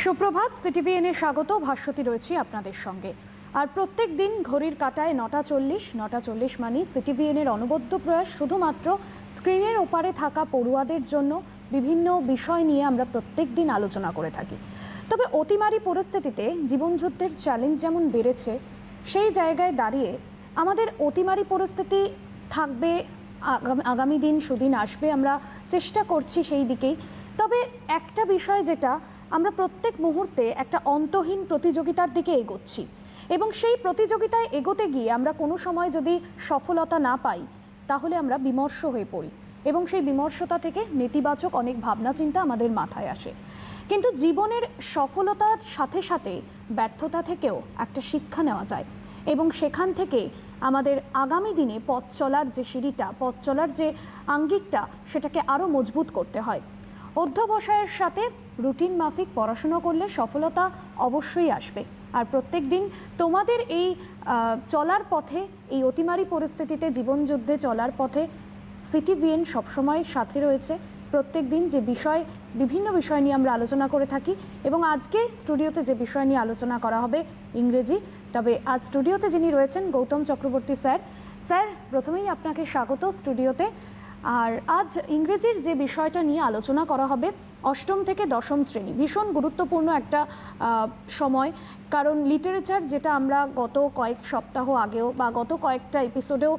সুপ্রভাত, সিটিভিএনে স্বাগত। ভাস্বতী রয়েছি আপনাদের সঙ্গে। আর প্রত্যেক দিন ঘড়ির কাঁটায় 9:40 মানে সিটিভিএনের অনবদ্য প্রয়াস শুধুমাত্র স্ক্রিনের ওপারে থাকা পড়ুয়াদের জন্য বিভিন্ন বিষয় নিয়ে আমরা প্রত্যেক দিন আলোচনা করে থাকি। তবে অতিমারী পরিস্থিতিতে জীবনযুদ্ধের চ্যালেঞ্জ যেমন বেড়েছে, সেই জায়গায় দাঁড়িয়ে আমাদের অতিমারী পরিস্থিতি থাকবে, আগামী দিন সুদিন আসবে, আমরা চেষ্টা করছি সেই দিকেই। তবে একটা বিষয় যেটা আমরা প্রত্যেক মুহূর্তে একটা অন্তহীন প্রতিযোগিতার দিকে এগোচ্ছি, এবং সেই প্রতিযোগিতায় এগোতে গিয়ে আমরা কোনো সময় যদি সফলতা না পাই তাহলে আমরা বিমর্ষ হয়ে পড়ি, এবং সেই বিমর্ষতা থেকে নেতিবাচক অনেক ভাবনা চিন্তা আমাদের মাথায় আসে। কিন্তু জীবনের সফলতার সাথে সাথে ব্যর্থতা থেকেও একটা শিক্ষা নেওয়া যায়, এবং সেখান থেকে আমাদের আগামী দিনে পথ চলার যে সিঁড়িটা, পথ চলার যে আঙ্গিকটা, সেটাকে আরও মজবুত করতে হয়। অধ্যবসায়ের সাথে রুটিন মাফিক পড়াশুনো করলে সফলতা অবশ্যই আসবে। আর প্রত্যেক দিন তোমাদের এই চলার পথে, এই অতিমারী পরিস্থিতিতে জীবনযুদ্ধে চলার পথে সিটিভিএন সবসময় সাথে রয়েছে। প্রত্যেক দিন যে বিভিন্ন বিষয় নিয়ে আমরা আলোচনা করে থাকি, এবং আজকে স্টুডিওতে যে বিষয় নিয়ে আলোচনা করা হবে ইংরেজি। তবে আজ স্টুডিওতে যিনি রয়েছেন গৌতম চক্রবর্তী স্যার। স্যার, প্রথমেই আপনাকে স্বাগত স্টুডিওতে। আর আজ ইংরেজির যে বিষয়টা নিয়ে আলোচনা করা হবে, অষ্টম থেকে দশম শ্রেণী, ভীষণ গুরুত্বপূর্ণ একটা সময়। কারণ লিটারেচার, যেটা আমরা গত কয়েক সপ্তাহ আগেও বা গত কয়েকটা এপিসোডেও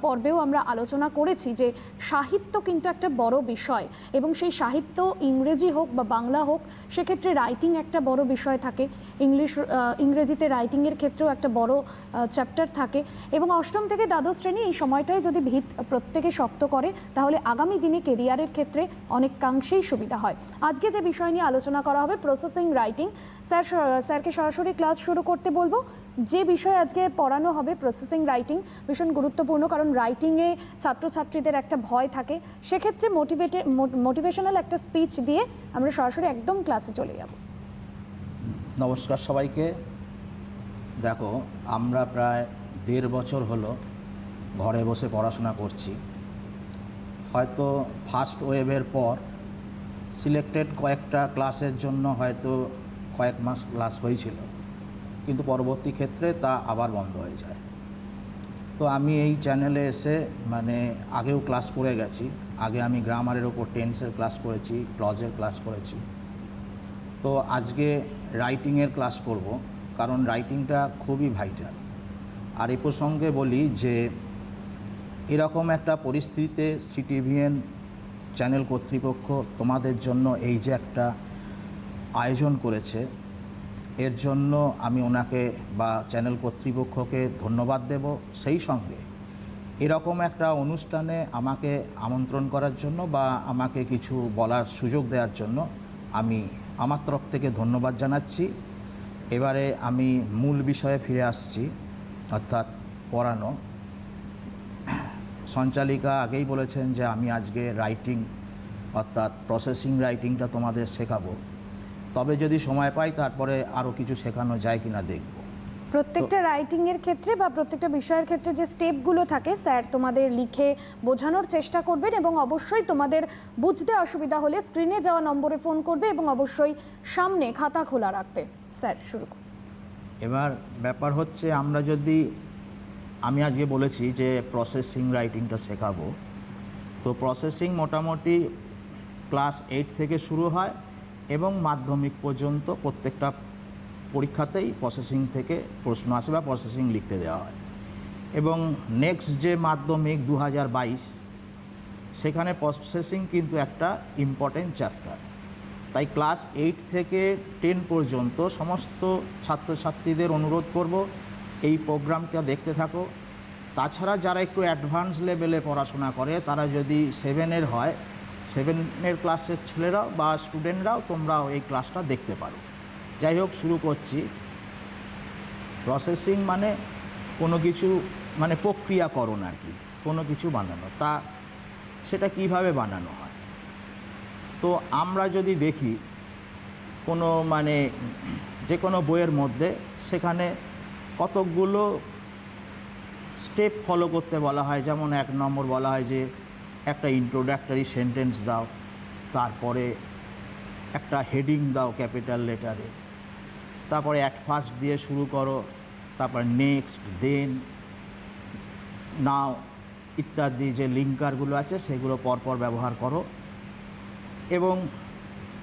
পর্বেও আমরা আলোচনা করেছি যে সাহিত্য কিন্তু একটা বড় বিষয়, এবং সেই সাহিত্য ইংরেজি হোক বা বাংলা হোক, সেক্ষেত্রে রাইটিং একটা বড় বিষয় থাকে। ইংরেজিতে রাইটিংয়ের ক্ষেত্রেও একটা বড় চ্যাপ্টার থাকে, এবং অষ্টম থেকে দ্বাদশ শ্রেণী এই সময়টায় যদি ভিত প্রত্যেকে শক্ত করে তাহলে আগামী দিনে কেরিয়ারের ক্ষেত্রে অনেকাংশেই সুবিধা হয়। আজকে যে বিষয় নিয়ে আলোচনা করা হবে প্রসেসিং রাইটিং। স্যারকে সরাসরি ক্লাস শুরু করতে বলবো। যে বিষয় আজকে পড়ানো হবে প্রসেসিং রাইটিং, ভীষণ গুরুত্বপূর্ণ, কারণ রাইটিংয়ে ছাত্রছাত্রীদের একটা ভয় থাকে। সেক্ষেত্রে মোটিভেশনাল একটা স্পিচ দিয়ে আমরা সরাসরি একদম ক্লাসে চলে যাব। নমস্কার সবাইকে। দেখো, আমরা প্রায় 1.5 বছর হলো ঘরে বসে পড়াশোনা করছি। হয়তো ফার্স্ট ওয়েভের পর সিলেক্টেড কয়েকটা ক্লাসের জন্য হয়তো কয়েক মাস ক্লাস হয়েছিল, কিন্তু পরবর্তী ক্ষেত্রে তা আবার বন্ধ হয়ে যায়। তো আমি এই চ্যানেলে এসে আগেও ক্লাস করে গেছি। আগে আমি গ্রামারের ওপর টেন্সের ক্লাস করেছি, ক্লজের ক্লাস করেছি। তো আজকে রাইটিংয়ের ক্লাস করব, কারণ রাইটিংটা খুবই ভাইটাল। আর এই প্রসঙ্গে বলি যে এরকম একটা পরিস্থিতিতে সিটিভিএন চ্যানেল কর্তৃপক্ষ তোমাদের জন্য এই যে একটা আয়োজন করেছে, এর জন্য আমি ওনাকে বা চ্যানেল কর্তৃপক্ষকে ধন্যবাদ দেব। সেই সঙ্গে এরকম একটা অনুষ্ঠানে আমাকে আমন্ত্রণ করার জন্য বা আমাকে কিছু বলার সুযোগ দেওয়ার জন্য আমি আমার তরফ থেকে ধন্যবাদ জানাচ্ছি। এবারে আমি মূল বিষয়ে ফিরে আসছি, অর্থাৎ পড়ানো। সঞ্চালিকা আগেই বলেছেন যে আমি আজকে রাইটিং অর্থাৎ প্রসেসিং রাইটিংটা তোমাদের শেখাবো। তবে যদি সময় পাই তারপরে আরও কিছু শেখানো যায় কিনা দেখব। প্রত্যেকটা রাইটিংয়ের ক্ষেত্রে বা প্রত্যেকটা বিষয়ের ক্ষেত্রে যে স্টেপগুলো থাকে স্যার তোমাদের লিখে বোঝানোর চেষ্টা করবেন, এবং অবশ্যই তোমাদের বুঝতে অসুবিধা হলে স্ক্রিনে যাওয়া নম্বরে ফোন করবে, এবং অবশ্যই সামনে খাতা খোলা রাখবে। স্যার শুরু করুন। এবার ব্যাপার হচ্ছে, আমি আজকে বলেছি যে প্রসেসিং রাইটিংটা শেখাবো। তো প্রসেসিং মোটামুটি ক্লাস 8 থেকে শুরু হয়, এবং মাধ্যমিক পর্যন্ত প্রত্যেকটা পরীক্ষাতেই প্রসেসিং থেকে প্রশ্ন আসে বা প্রসেসিং লিখতে দেওয়া হয়। এবং নেক্সট যে মাধ্যমিক 2022, সেখানে প্রসেসিং কিন্তু একটা ইম্পর্টেন্ট চ্যাপ্টার। তাই ক্লাস 8 থেকে 10 পর্যন্ত সমস্ত ছাত্রছাত্রীদের অনুরোধ করব এই প্রোগ্রামটা দেখতে থাকো। তাছাড়া যারা একটু অ্যাডভান্স লেভেলে পড়াশোনা করে, তারা যদি 7-এর হয়, 7-এর ক্লাসের ছেলেরাও বা স্টুডেন্টরাও তোমরাও এই ক্লাসটা দেখতে পারো। যাই হোক, শুরু করছি। প্রসেসিং মানে কোনো কিছু প্রক্রিয়াকরণ আর কি, কোনো কিছু বানানো। সেটা কিভাবে বানানো হয়? তো আমরা যদি দেখি কোনো যে কোনো বইয়ের মধ্যে, সেখানে কতকগুলো স্টেপ ফলো করতে বলা হয়। যেমন 1 নম্বর বলা হয় যে একটা ইন্ট্রোডাক্টরি সেন্টেন্স দাও, তারপরে একটা হেডিং দাও ক্যাপিটাল লেটারে, তারপরে অ্যাট ফার্স্ট দিয়ে শুরু করো, তারপর নেক্সট, দেন, নাও ইত্যাদি যে লিঙ্কারগুলো আছে সেগুলো পরপর ব্যবহার করো এবং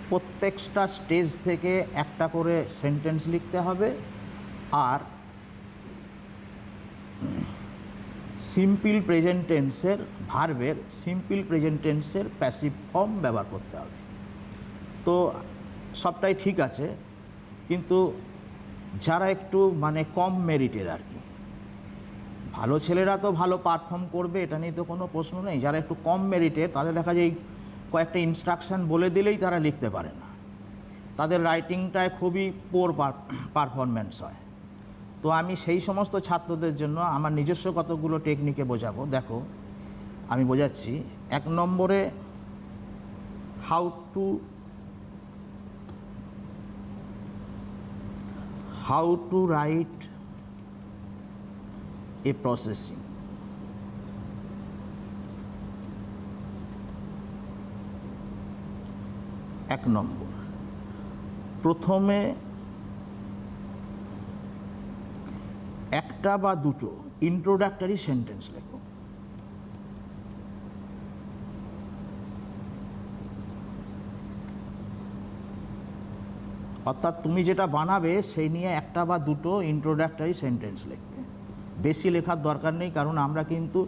প্রত্যেকটা স্টেজ থেকে একটা করে সেন্টেন্স লিখতে হবে আর সিম্পল প্রেজেন্ট টেন্সের ভার্বের সিম্পল প্রেজেন্ট টেন্সের প্যাসিভ ফর্ম ব্যবহার করতে হবে। তো সবটাই ঠিক আছে, কিন্তু যারা একটু মানে কম মেরিটের আর কি, ভালো ছেলেরা তো ভালো পারফর্ম করবে, এটা নিয়ে তো কোনো প্রশ্ন নেই। যারা একটু কম মেরিটে তাদের দেখা যায় কয়েকটা ইনস্ট্রাকশান বলে দিলেই তারা লিখতে পারে না, তাদের রাইটিংটায় খুবই পোর পারফরমেন্স হয়। তো আমি সেই সমস্ত ছাত্রদের জন্য আমার নিজস্ব কতগুলো টেকনিকে বোঝাবো। দেখো আমি বোঝাচ্ছি। 1 নম্বরে how to write a processing. এক নম্বর, প্রথমে একটা বা দুটো ইন্ট্রোডাক্টরি সেন্টেন্স লেখো। অর্থাৎ তুমি যেটা বানাবে সেই নিয়ে একটা বা দুটো ইন্ট্রোডাক্টরি সেন্টেন্স লিখবে, বেশি লেখার দরকার নেই, কারণ আমরা কিন্তু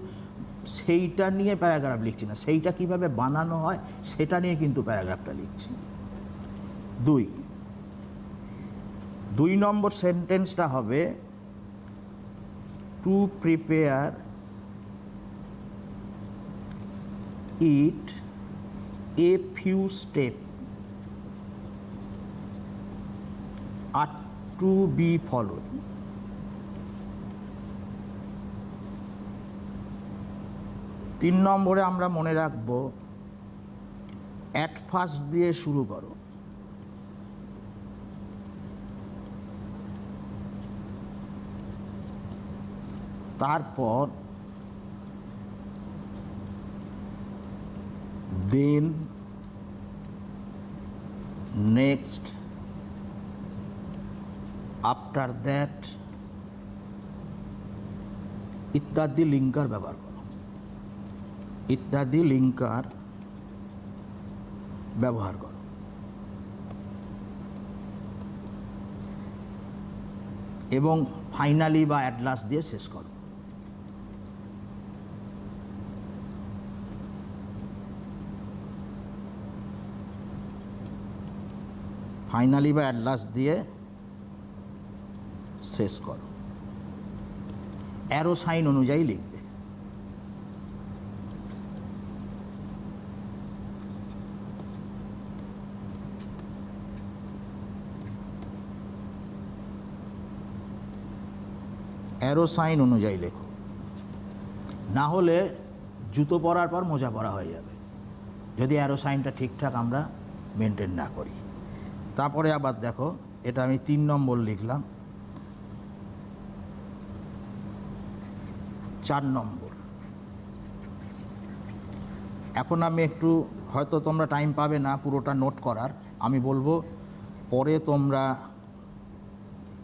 সেইটা নিয়ে প্যারাগ্রাফ লিখছি না, সেইটা কিভাবে বানানো হয় সেটা নিয়ে কিন্তু প্যারাগ্রাফটা লিখছি। 2 নম্বর সেন্টেন্সটা হবে to prepare it a few step are to be followed. 3 নম্বরে আমরা মনে রাখবো অ্যাট ফার্স্ট দিয়ে শুরু করো, তারপর দেন, নেক্সট, আফটার দ্যাট ইত্যাদি লিঙ্কার ব্যবহার করো, এবং ফাইনালি বা অ্যাট লাস্ট দিয়ে শেষ করো। ফাইনালি বা অ্যাট লাস্ট দিয়ে শেষ করো। অ্যারো সাইন অনুযায়ী লিখবে। অ্যারো সাইন অনুযায়ী লেখো, না হলে জুতো পরার পর মোজা পরা হয়ে যাবে যদি অ্যারো সাইনটা ঠিকঠাক আমরা মেনটেন না করি। তারপরে আবার দেখো, এটা আমি 3 নম্বর লিখলাম। 4 নম্বর, এখন আমি একটু, হয়তো তোমরা টাইম পাবে না পুরোটা নোট করার, আমি বলবো পরে তোমরা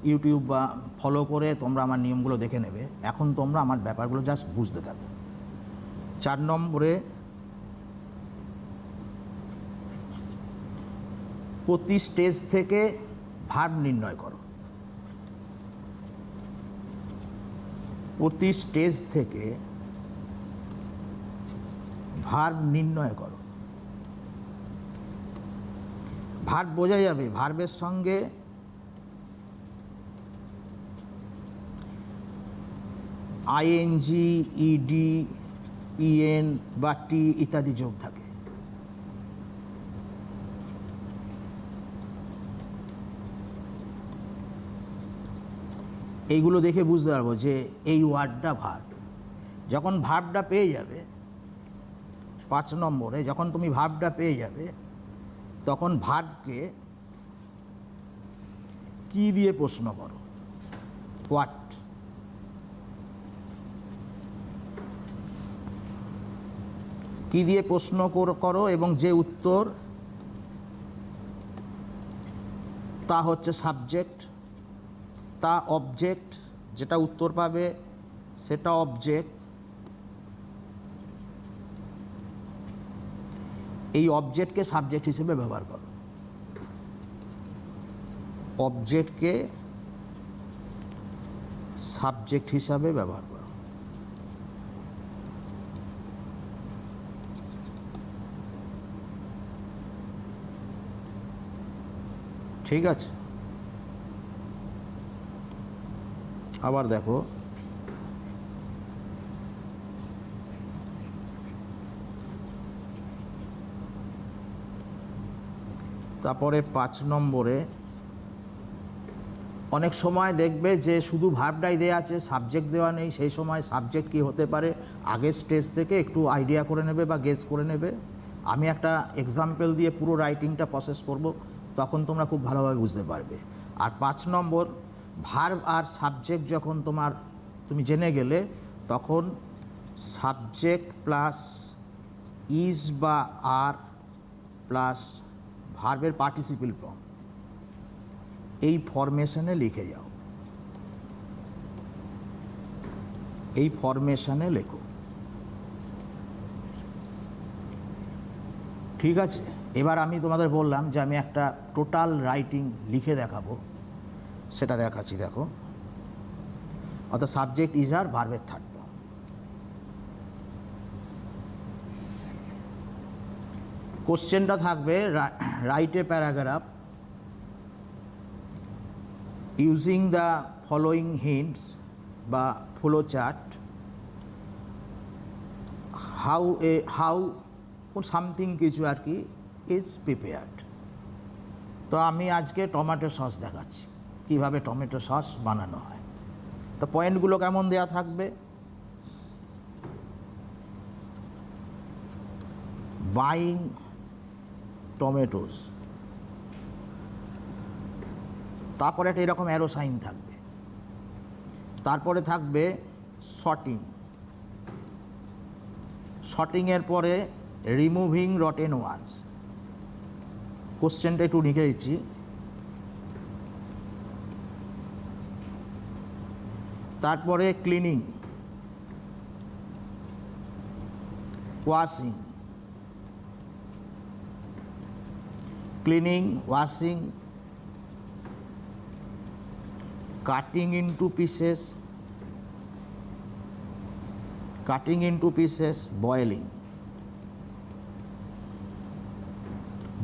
ইউটিউব বা ফলো করে তোমরা আমার নিয়মগুলো দেখে নেবে। এখন তোমরা আমার ব্যাপারগুলো জাস্ট বুঝতে থাকো। 4 নম্বরে প্রতি স্টেজ থেকে ভার্ব নির্ণয় করো। প্রতি স্টেজ থেকে ভার্ব নির্ণয় করো। ভার্ব বোঝা যাবে, ভার্বের সঙ্গে আইএনজি, ইডি, ইএন বা টি ইত্যাদি যোগ থাকে। এইগুলো দেখে বুঝতে পারবো যে এই ওয়ার্ডটা ভার্ব। যখন ভার্বটা পেয়ে যাবে 5 নম্বরে, যখন তুমি ভার্বটা পেয়ে যাবে তখন ভার্বকে কি দিয়ে প্রশ্ন করো, হোয়াট। কি দিয়ে প্রশ্ন করো এবং যে উত্তর তা হচ্ছে সাবজেক্ট, তা অবজেক্ট, যেটা উত্তর পাবে সেটা অবজেক্ট। এই অবজেক্টকে সাবজেক্ট হিসেবে ব্যবহার করো, অবজেক্টকে সাবজেক্ট হিসাবে ব্যবহার করো। ঠিক আছে, আবার দেখো তারপরে 5 নম্বরে অনেক সময় দেখবে যে শুধু ভার্বটাই দেওয়া আছে, সাবজেক্ট দেওয়া নেই। সেই সময় সাবজেক্ট কী হতে পারে আগের স্টেজ থেকে একটু আইডিয়া করে নেবে বা গেস করে নেবে। আমি একটা এক্সাম্পল দিয়ে পুরো রাইটিংটা প্রসেস করব, তখন তোমরা খুব ভালোভাবে বুঝতে পারবে। আর 5 নম্বর, ভার্ব আর সাবজেক্ট যখন তুমি জেনে গেলে, তখন সাবজেক্ট প্লাস ইজ বা আর প্লাস ভার্বের পার্টিসিপল ফর্ম, এই ফরমেশনে লিখে যাও, এই ফরমেশনে লেখো। ঠিক আছে, এবার আমি তোমাদের বললাম যে আমি একটা টোটাল রাইটিং লিখে দেখাবো, সেটা দেখাচ্ছি। দেখো, অর্থাৎ সাবজেক্ট ইজ আর ভার্বের থার্ড ফর্ম। কোশ্চেনটা থাকবে write a paragraph using the following hints বা ফ্লো চার্ট, হাউ সামথিং কিছু আর কি ইজ প্রিপেয়ার্ড। তো আমি আজকে টমেটো সস দেখাচ্ছি, কীভাবে টমেটো সস বানানো হয়। তো পয়েন্টগুলো কেমন দেওয়া থাকবে, বাইং টমেটোস, তারপরে একটা এরকম অ্যারো সাইন থাকবে, তারপরে থাকবে শর্টিং, শর্টিংয়ের পরে রিমুভিং রটেন ওয়ান্স। কোশ্চেনটা একটু লিখে দিচ্ছি, তারপরে cleaning, washing, cleaning, washing, cutting into pieces, cutting into pieces, boiling,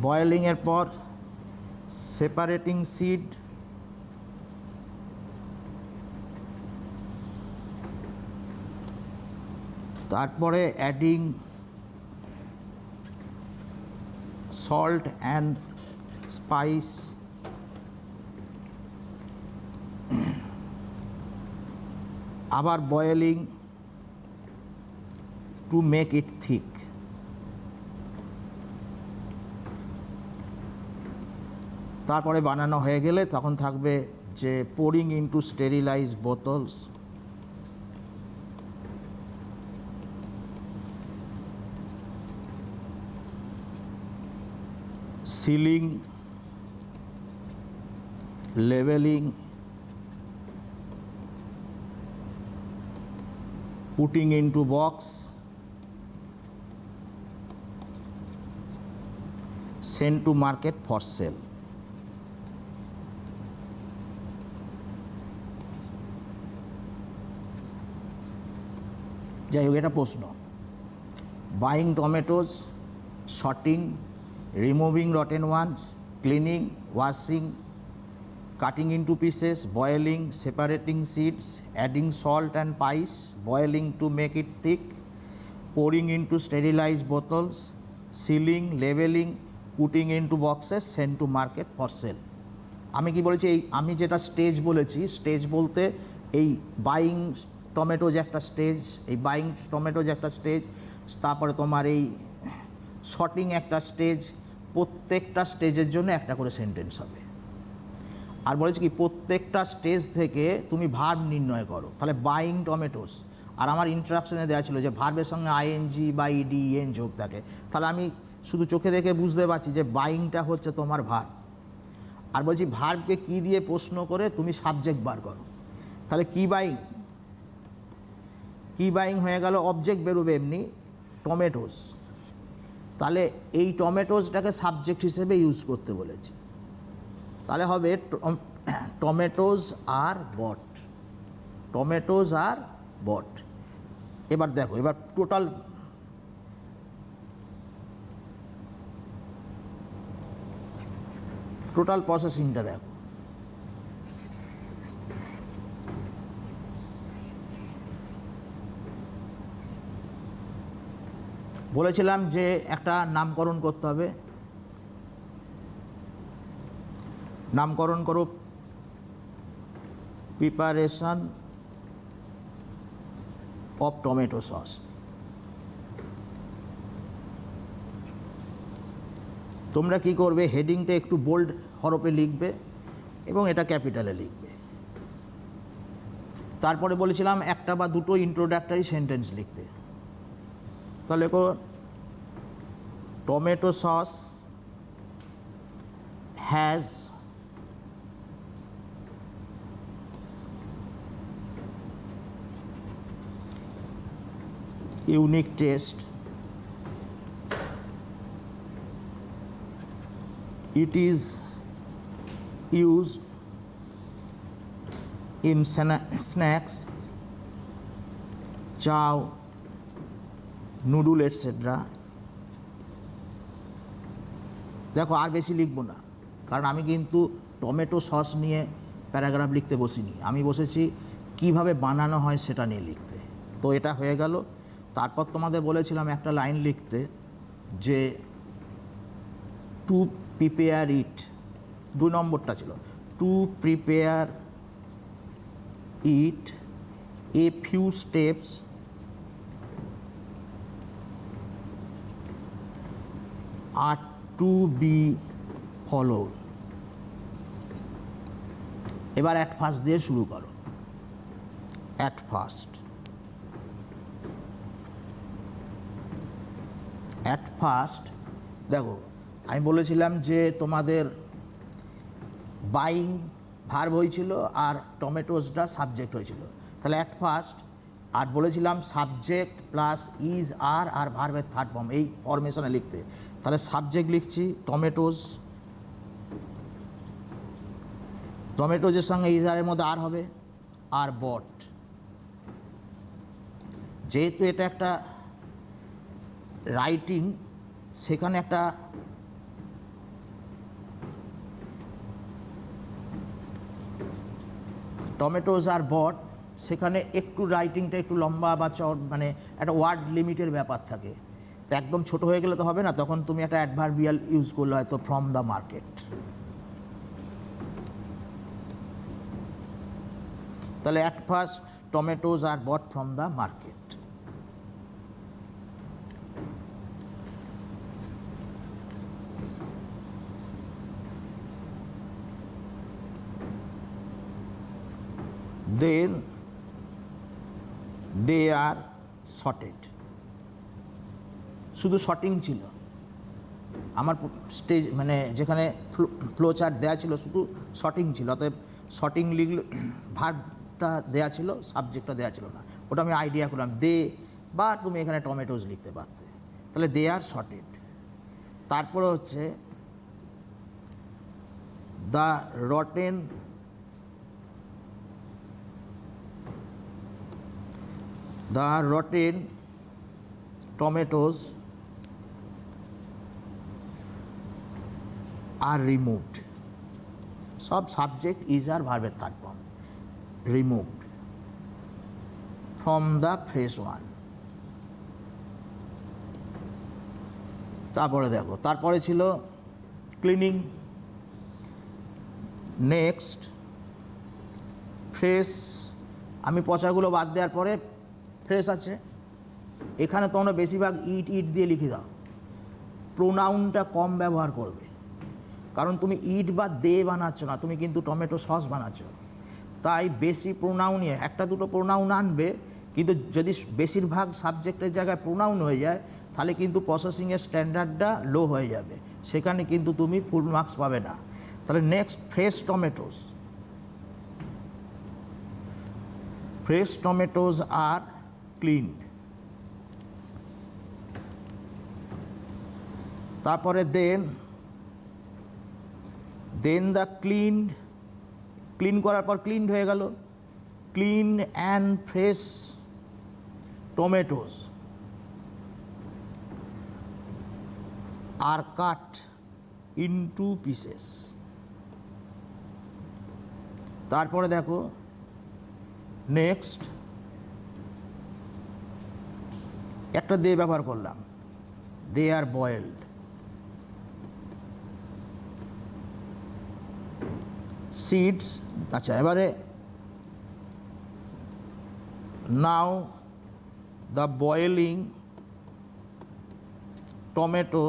বয়েলিংয়ের পর সেপারেটিং সিড, তারপরে অ্যাডিং সল্ট অ্যান্ড স্পাইস, আবার boiling to make it thick. তারপরে বানানো হয়ে গেলে তখন থাকবে যে pouring into sterilize bottles, sealing, labelling, putting into box, send to market for sale. যাই হোক, এটা প্রশ্ন। Buying tomatoes, sorting, removing rotten ones, cleaning, washing, cutting into pieces, boiling, separating seeds, adding salt and spice, boiling to make it thick, pouring into sterilize bottles, sealing, labelling, putting into boxes, send to market for sale. আমি কি বলেছি, আমি যেটা stage বলেছি, stage বলতে এই buying টমেটোজ একটা stage, এই বাইং টমেটোজ একটা স্টেজ, তারপরে তোমার এই শর্টিং একটা স্টেজ, প্রত্যেকটা স্টেজের জন্য একটা করে সেন্টেন্স হবে। আর বলেছি কি, প্রত্যেকটা স্টেজ থেকে তুমি ভার্ব নির্ণয় করো। তাহলে বাইং টমেটোস, আর আমার ইন্ট্রাকশনে দেওয়া ছিল যে ভার্বের সঙ্গে আইএনজি বা ইডি এন যোগ থাকে। তাহলে আমি শুধু চোখে দেখে বুঝতে পারছি যে বাইংটা হচ্ছে তোমার ভার্ব, আর বলছি ভার্বকে কি দিয়ে প্রশ্ন করে তুমি সাবজেক্ট বার করো। তাহলে কি বাইং, কি বাইং হয়ে গেল, অবজেক্ট বেরোবে এমনি টমেটোস। তাহলে এই টমেটোসটাকে সাবজেক্ট হিসেবে ইউজ করতে বলেছি। তাহলে হবে টমেটোজ আর বট, টমেটোজ আর বট। এবার দেখো, এবার টোটাল প্রসেসিংটা দেখো। বলেছিলাম যে একটা নামকরণ করতে হবে, নামকরণ করো প্রিপারেশন অফ টমেটো সস। তোমরা কি করবে, হেডিংটা একটু বোল্ড হরফে লিখবে এবং এটা ক্যাপিটালে লিখবে। তারপরে বলেছিলাম একটা বা দুটো ইন্ট্রোডাক্টরি সেন্টেন্স লিখতে। তাহলে tomato sauce has unique taste, it is used in snacks, chow, noodle etc. দেখো আর বেশি লিখবো না, কারণ আমি কিন্তু টমেটো সস নিয়ে প্যারাগ্রাফ লিখতে বসিনি, আমি বসেছি কিভাবে বানানো হয় সেটা নিয়ে লিখতে। তো এটা হয়ে গেল। তারপর তোমাদের বলেছিলাম একটা লাইন লিখতে যে টু প্রিপেয়ার ইট, 2 নম্বরটা ছিল to prepare it a few steps are to be followed. এবার অ্যাট ফার্স্ট দিয়ে শুরু করো, অ্যাট ফার্স্ট। অ্যাট ফার্স্ট দেখো, আমি বলেছিলাম যে তোমাদের বাইং ভার্ব হয়েছিল আর টমেটোসটা সাবজেক্ট হয়েছিল। তাহলে অ্যাট ফার্স্ট, আর বলেছিলাম সাবজেক্ট প্লাস ইজ আর ভার্বের থার্ড ফর্ম এই ফরমেশনে লিখতে। তাহলে সাবজেক্ট লিখছি টমেটোস, টমেটোজের সঙ্গে ইজ আরের মধ্যে আর হবে, আর বট। যেহেতু এটা একটা রাইটিং, সেখানে একটা টমেটোজ আর বট, সেখানে একটু রাইটিংটা একটু লম্বা বা চট, মানে একটা ওয়ার্ড লিমিটের ব্যাপার থাকে। তো একদম ছোট হয়ে গেলে তো হবে না, তখন তুমি একটা অ্যাডভার্বিয়াল ইউজ করলে হয়তো ফ্রম দ্য মার্কেট। তাহলে at first tomatoes are bought from the market. Then they are sorted, শুধু শর্টিং ছিল আমার স্টেজ, মানে যেখানে ফ্লো চার্ট দেওয়া ছিল শুধু শর্টিং ছিল। অতএব শর্টিং লিখলে ভার্বটা দেওয়া ছিল, সাবজেক্টটা দেওয়া ছিল না, ওটা আমি আইডিয়া করলাম। দে, বা তুমি এখানে টমেটোজ লিখতে পারতে। তাহলে দে আর শর্টেড। তারপরে হচ্ছে the rotten tomatoes are removed, সব সাবজেক্ট ইজ আর ভার্বের third form, removed from the fresh one। তারপরে দেখো, তারপরে ছিল ক্লিনিং, নেক্সট ফ্রেশ। আমি পচাগুলো বাদ দেওয়ার পরে ফ্রেশ আছে, এখানে তোমরা বেশিরভাগ ইট দিয়ে লিখে দাও, প্রোনাউনটা কম ব্যবহার করবে, কারণ তুমি ইট বা দে বানাচ্ছ না, তুমি কিন্তু টমেটো সস বানাচ্ছ। তাই বেশি প্রোনাউন নিয়ে একটা দুটো প্রোনাউন আনবে, কিন্তু যদি বেশিরভাগ সাবজেক্টের জায়গায় প্রোনাউন হয়ে যায় তাহলে কিন্তু প্রসেসিংয়ের স্ট্যান্ডার্ডটা লো হয়ে যাবে, সেখানে কিন্তু তুমি ফুল মার্কস পাবে না। তাহলে next fresh tomatoes. Fresh tomatoes are cleaned. তারপরে দেন দ্য ক্লিন করার পর ক্লিনড হয়ে গেল। Clean and fresh tomatoes are cut into pieces. তারপরে দেখো নেক্সট একটা দে ব্যবহার করলাম, দে আর বয়েলড। সিডস, আচ্ছা এবারে now the boiling tomato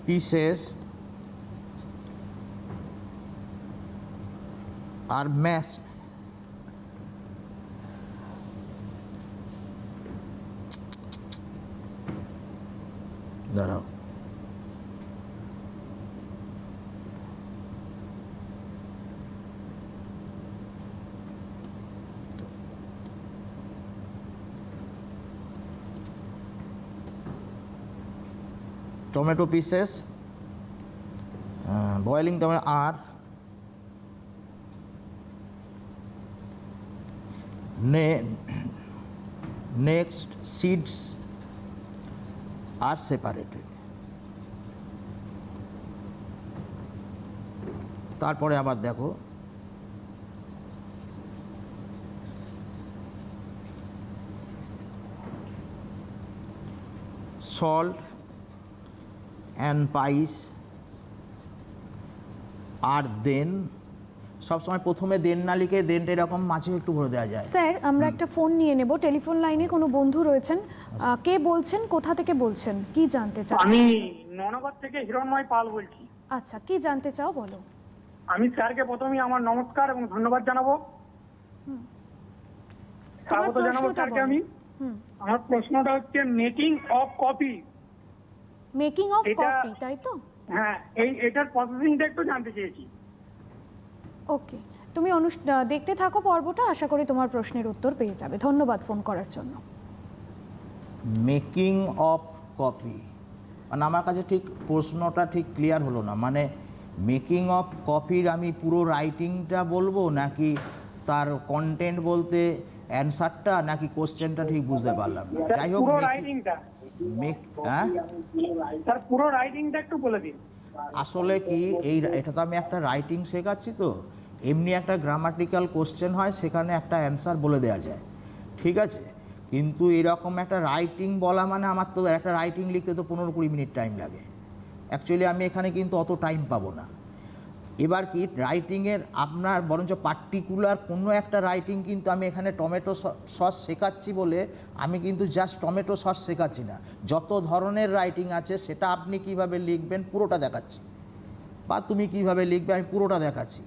pieces are mashed দাঁড়াও tomato pieces boiling tomato are next seeds are separated। তারপরে আবার দেখো salt and spice আর দেন, সবসময় প্রথমে দেন না লিখে দেনটা এরকম মাঝে একটু ভরে দেওয়া যায়। স্যার আমরা একটা ফোন নিয়ে নেব, টেলিফোন লাইনে কোনো বন্ধু রয়েছেন। কে বলছেন, কোথা থেকে বলছেন, কি জানতে চাও? আমি ননগর থেকে হিরণময় পাল বলছি। আচ্ছা, কি জানতে চাও বলো। আমি স্যারকে প্রথমেই আমার নমস্কার এবং ধন্যবাদ জানাবো, স্বাগত জানাবো স্যারকে। আমি আমার প্রশ্নটা হচ্ছে making of coffee. Making of coffee, তাই তো? হ্যাঁ, এটার প্রসেসিংটা একটু জানতে চেয়েছি। ওকে, তুমি দেখতে থাকো পর্বটা, আশা করি তোমার প্রশ্নের উত্তর পেয়ে যাবে। ধন্যবাদ ফোন করার জন্য। মেকিং অফ কফি মানে আমার কাছে ঠিক প্রশ্নটা ঠিক ক্লিয়ার হলো না। মানে মেকিং অফ কফির আমি পুরো রাইটিংটা বলবো নাকি তার কন্টেন্ট বলতে অ্যানসারটা, নাকি কোশ্চেনটা ঠিক বুঝতে পারলাম না। যাই হোক, পুরো রাইটিংটা স্যার, পুরো রাইটিংটা একটু বলে দিন। আসলে কি এটা তো আমি একটা রাইটিং শেখাচ্ছি, তো এমনি একটা গ্রামাটিক্যাল কোশ্চেন হয়, সেখানে একটা অ্যান্সার বলে দেওয়া যায়, ঠিক আছে। কিন্তু এরকম একটা রাইটিং বলা মানে আমার তো একটা রাইটিং লিখতে তো 15-20 মিনিট টাইম লাগে। অ্যাকচুয়ালি আমি এখানে কিন্তু অত টাইম পাবো না। এবার কি রাইটিংয়ের আপনার বরঞ্চ পার্টিকুলার কোনো একটা রাইটিং কিন্তু আমি এখানে টমেটো সস শেখাচ্ছি বলে আমি কিন্তু জাস্ট টমেটো সস শেখাচ্ছি না। যত ধরনের রাইটিং আছে সেটা আপনি কিভাবে লিখবেন পুরোটা দেখাচ্ছি, বা তুমি কিভাবে লিখবে আমি পুরোটা দেখাচ্ছি।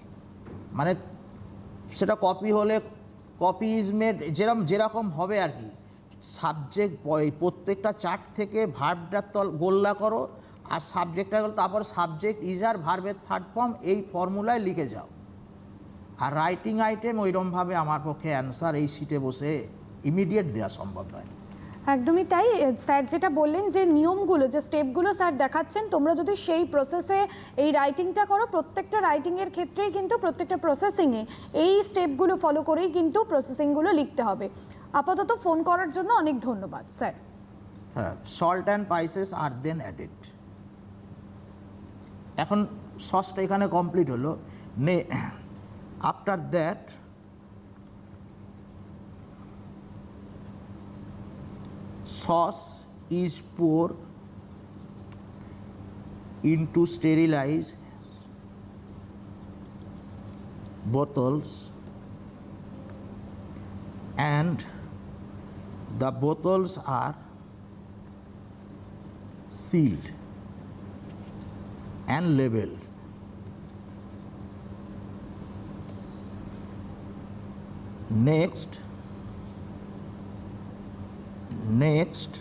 মানে সেটা কপি হলে কপি ইজ মেড যেরকম হবে আর কি। সাবজেক্ট প্রত্যেকটা চার্ট থেকে ভার্বটা গোল্লা করো, আর সাবজেক্টটা গেলো, তারপর সাবজেক্ট ইজ আর ভার্বের থার্ড ফর্ম, এই ফর্মুলায় লিখে যাও। আর রাইটিং আইটেম ওইরকমভাবে আমার পক্ষে অ্যান্সার এই সিটে বসে ইমিডিয়েট দেওয়া সম্ভব নয়। একদমই তাই। স্যার যেটা বললেন যে নিয়মগুলো, যে স্টেপগুলো স্যার দেখাচ্ছেন, তোমরা যদি সেই প্রসেসে এই রাইটিংটা করো, প্রত্যেকটা রাইটিংয়ের ক্ষেত্রেই কিন্তু প্রত্যেকটা প্রসেসিংয়ে এই স্টেপগুলো ফলো করেই কিন্তু প্রসেসিংগুলো লিখতে হবে। আপাতত ফোন করার জন্য অনেক ধন্যবাদ স্যার। হ্যাঁ, salt and spices are then added. এখন সসটা এখানে কমপ্লিট হলো। After that sauce is poured into sterilized bottles and the bottles are sealed and labeled. Next,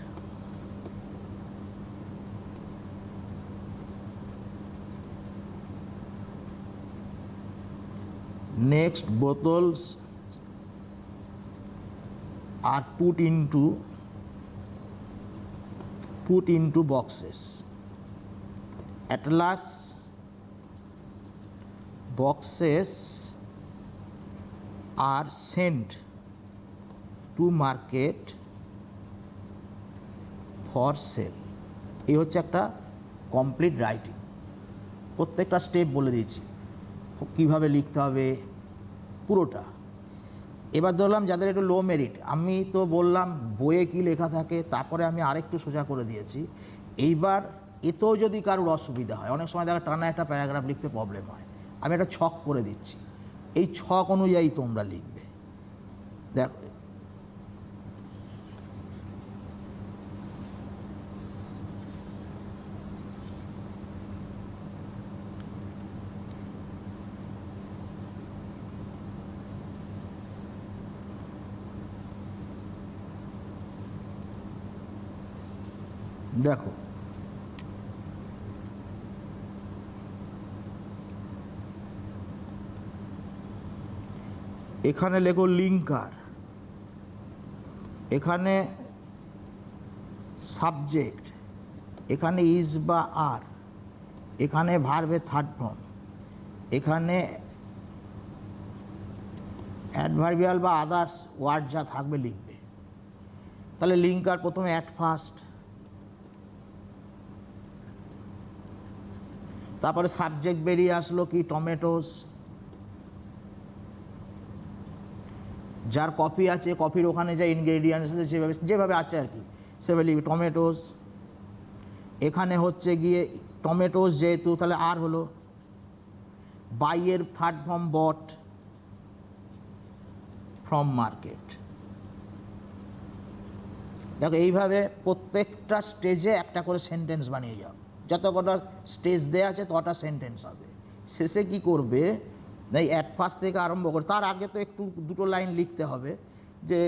Next, bottles are put into boxes. At last, boxes are sent to market for sale. এই হচ্ছে একটা complete writing. প্রত্যেকটা step বলে দিয়েছি কীভাবে লিখতে হবে পুরোটা। এবার ধরলাম যাদের একটু লো মেরিট, আমি তো বললাম বইয়ে কী লেখা থাকে, তারপরে আমি আরেকটু সোজা করে দিয়েছি। এইবার এতেও যদি কারোর অসুবিধা হয়, অনেক সময় দেখা টানা একটা প্যারাগ্রাফ লিখতে প্রবলেম হয়, আমি একটা ছক করে দিচ্ছি, এই ছক অনুযায়ী তোমরা লিখবে। দেখো দেখো এখানে লেখো লিঙ্কার, এখানে সাবজেক্ট, এখানে ইজ বা আর, এখানে ভার্বের থার্ড ফর্ম, এখানে অ্যাডভার্বিয়াল বা আদার্স ওয়ার্ড যা থাকবে লিখবে। তাহলে লিঙ্কার প্রথমে অ্যাট ফার্স্ট, তারপরে সাবজেক্ট বেরিয়ে আসলো কি টমেটোস, যার কফি আছে কফির ওখানে যা ইনগ্রেডিয়েন্টস আছে যেভাবে আছে আর কি সেভাবে লিখবে টমেটোস। এখানে হচ্ছে গিয়ে টমেটোস যেহেতু তাহলে আর হলো, বাইয়ের third form bought, from market. দেখো এইভাবে প্রত্যেকটা স্টেজে একটা করে সেন্টেন্স বানিয়ে যাও, যত কটা স্টেজ দেওয়া আছে তটা সেন্টেন্স হবে। শেষে কি করবে, এই অ্যাট ফার্স্ট থেকে আরম্ভ করে, তার আগে তো একটু দুটো লাইন লিখতে হবে যে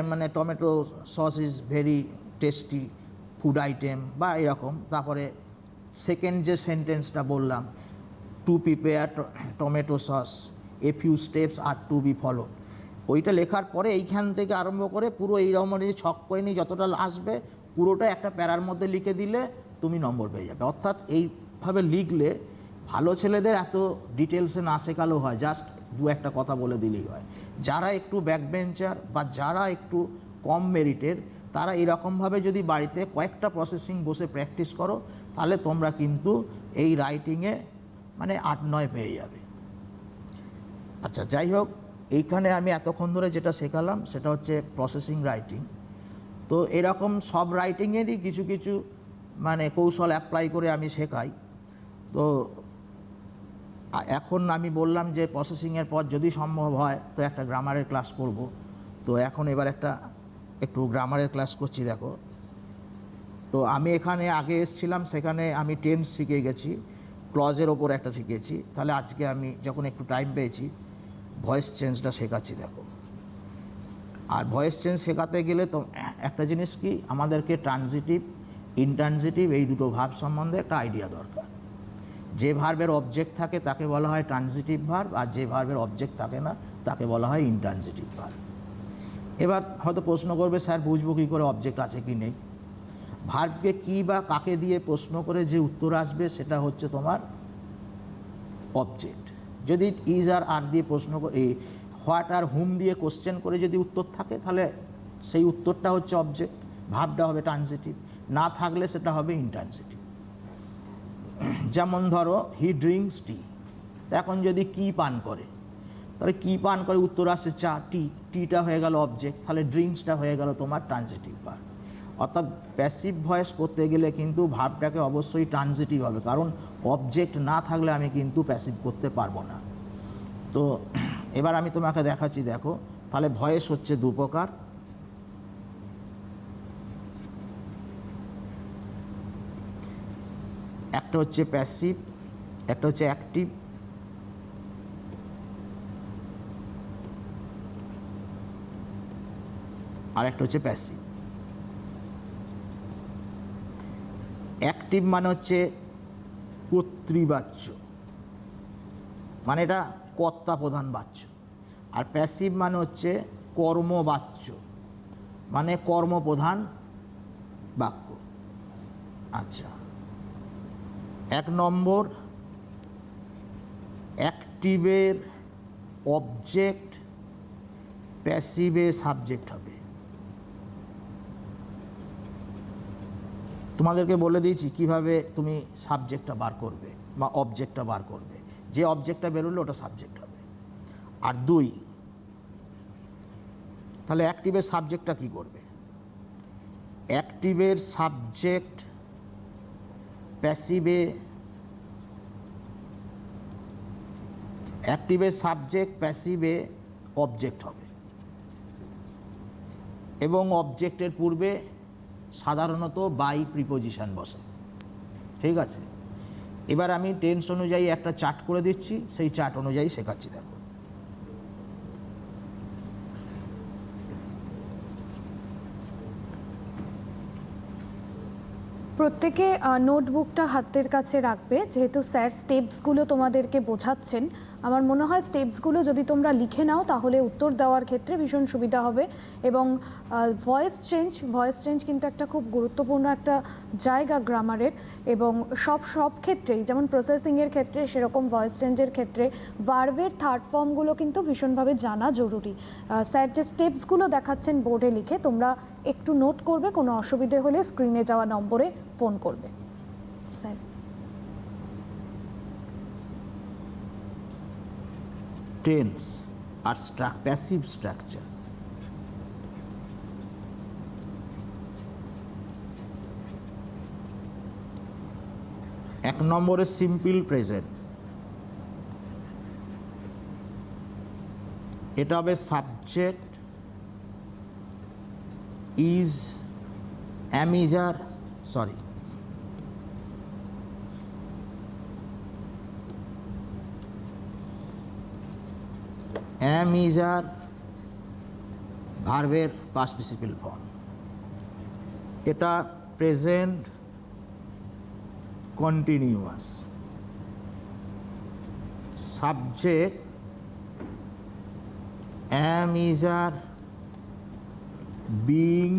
মানে tomato sauce is very tasty food item বা এরকম। তারপরে সেকেন্ড যে সেন্টেন্সটা বললাম, to prepare tomato sauce a few steps are to be follow, ওইটা লেখার পরে এইখান থেকে আরম্ভ করে পুরো এইরকম ছক করে নিয়ে যতটা আসবে পুরোটা একটা প্যারার মধ্যে লিখে দিলে তুমি নম্বর পেয়ে যাবে। অর্থাৎ এইভাবে লিখলে ভালো ছেলেদের এত ডিটেলসে না শেখালেও হয়, জাস্ট দু একটা কথা বলে দিলেই হয়। যারা একটু ব্যাকবেঞ্চার বা যারা একটু কম মেরিটের, তারা এরকমভাবে যদি বাড়িতে কয়েকটা প্রসেসিং বসে প্র্যাকটিস করো, তাহলে তোমরা কিন্তু এই রাইটিংয়ে মানে 8-9 পেয়ে যাবে। আচ্ছা, যাই হোক, এইখানে আমি এতক্ষণ ধরে যেটা শেখালাম সেটা হচ্ছে প্রসেসিং রাইটিং। তো এরকম সব রাইটিংয়েরই কিছু কিছু মানে কৌশল অ্যাপ্লাই করে আমি শেখাই। তো এখন আমি বললাম যে প্রসেসিংয়ের পর যদি সম্ভব হয় তো একটা গ্রামারের ক্লাস করব। তো এখন এবার একটু গ্রামারের ক্লাস করছি। দেখো, তো আমি এখানে আগে এসেছিলাম, সেখানে আমি টেন্স শিখে গেছি, ক্লজের ওপর একটা শিখেছি। তাহলে আজকে আমি যখন একটু টাইম পেয়েছি ভয়েস চেঞ্জটা শেখাচ্ছি। দেখো, আর ভয়েস চেঞ্জ শেখাতে গেলে তো একটা জিনিস কি, আমাদেরকে ট্রানজিটিভ ইনট্রানজিটিভ এই দুটো ভার্ব সম্বন্ধে একটা আইডিয়া দরকার। যে ভার্বের অবজেক্ট থাকে তাকে বলা হয় ট্রানজিটিভ ভার্ব, আর যে ভার্বের অবজেক্ট থাকে না তাকে বলা হয় ইনট্রানজিটিভ ভার্ব। এবার হয়তো প্রশ্ন করবে, স্যার বুঝবো কী করে অবজেক্ট আছে কি নেই? ভার্বকে কী বা কাকে দিয়ে প্রশ্ন করে যে উত্তর আসবে সেটা হচ্ছে তোমার অবজেক্ট। যদি ইজ আর দিয়ে প্রশ্ন করে, হোয়াট আর হুম দিয়ে কোশ্চেন করে যদি উত্তর থাকে, তাহলে সেই উত্তরটা হচ্ছে অবজেক্ট, ভার্বটা হবে ট্রানজিটিভ। না থাকলে সেটা হবে ইনট্রানজিটিভ। যেমন ধরো হি ড্রিঙ্কস টি, এখন যদি কি পান করে, তাহলে কি পান করে উত্তর আসছে চা, টিটা হয়ে গেল অবজেক্ট, তাহলে ড্রিঙ্কসটা হয়ে গেল তোমার ট্রানজিটিভ ভার্ব। অর্থাৎ প্যাসিভ ভয়েস করতে গেলে কিন্তু ভার্বটাকে অবশ্যই ট্রানজিটিভ হবে, কারণ অবজেক্ট না থাকলে আমি কিন্তু প্যাসিভ করতে পারবো না। তো এবার আমি তোমাকে দেখাচ্ছি। দেখো, তাহলে ভয়েস হচ্ছে দু প্রকার, একটা হচ্ছে প্যাসিভ, একটা হচ্ছে অ্যাক্টিভ। আর একটা হচ্ছে প্যাসিভ। অ্যাক্টিভ মানে হচ্ছে কর্তৃবাচ্য, মানে এটা কর্তা প্রধান বাচ্য, আর প্যাসিভ মানে হচ্ছে কর্মবাচ্য, মানে কর্মপ্রধান বাক্য। আচ্ছা, 1 নম্বর, অ্যাক্টিভের অবজেক্ট প্যাসিভে সাবজেক্ট হবে। তোমাদেরকে বলে দিয়েছি কিভাবে তুমি সাবজেক্টটা বার করবে বা অবজেক্টটা বার করবে। যে অবজেক্টটা বেরোলো ওটা সাবজেক্ট হবে। আর 2, তাহলে অ্যাক্টিভের সাবজেক্টটা কি করবে? অ্যাক্টিভের সাবজেক্ট প্যাসিভে, অ্যাক্টিভের সাবজেক্ট প্যাসিভে অবজেক্ট হবে, এবং অবজেক্টের পূর্বে সাধারণত বাই প্রিপোজিশন বসে। ঠিক আছে, এবার আমি টেন্স অনুযায়ী একটা চার্ট করে দিচ্ছি, সেই চার্ট অনুযায়ী শেখাচ্ছি। দেখো, প্রত্যেকে নোটবুকটা হাতের কাছে রাখবে, যেহেতু স্যার স্টেপসগুলো তোমাদেরকে বোঝাচ্ছেন। আমার মনে হয় স্টেপসগুলো যদি তোমরা লিখে নাও তাহলে উত্তর দেওয়ার ক্ষেত্রে ভীষণ সুবিধা হবে। এবং ভয়েস চেঞ্জ কিন্তু একটা খুব গুরুত্বপূর্ণ একটা জায়গা গ্রামারের, এবং সব ক্ষেত্রেই, যেমন প্রসেসিংয়ের ক্ষেত্রে সেরকম ভয়েস চেঞ্জের ক্ষেত্রে ভার্বের থার্ড ফর্মগুলো কিন্তু ভীষণভাবে জানা জরুরি। স্যার যে স্টেপসগুলো দেখাচ্ছেন বোর্ডে লিখে, তোমরা একটু নোট করবে, কোনো অসুবিধে হলে স্ক্রিনে যাওয়া নম্বরে ফোন করবে। স্যার, টেন্স আর প্যাসিভ স্ট্রাকচার। এক নম্বরে সিম্পল প্রেজেন্ট, এটা হবে subject is, am is are, sorry, am is are ভার্বের পাস্ট পার্টিসিপল ফর্ম। এটা present continuous. Subject am is are being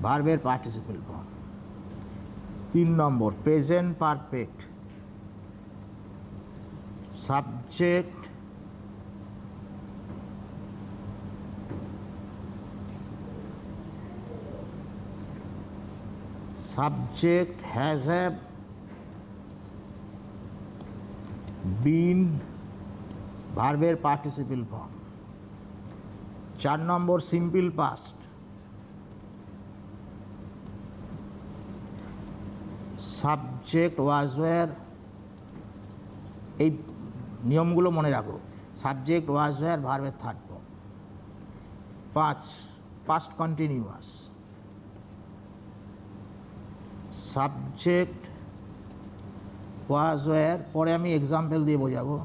ভার্বের participle form. 3 number, present perfect. Subject has have been ভার্বের participle form. 4 number, simple past. Subject was were, এই নিয়মগুলো মনে রাখো। Subject was were ভার্বের third form. 5, past continuous. Subject was wire, পরে আমি example দিয়ে বোঝাবো,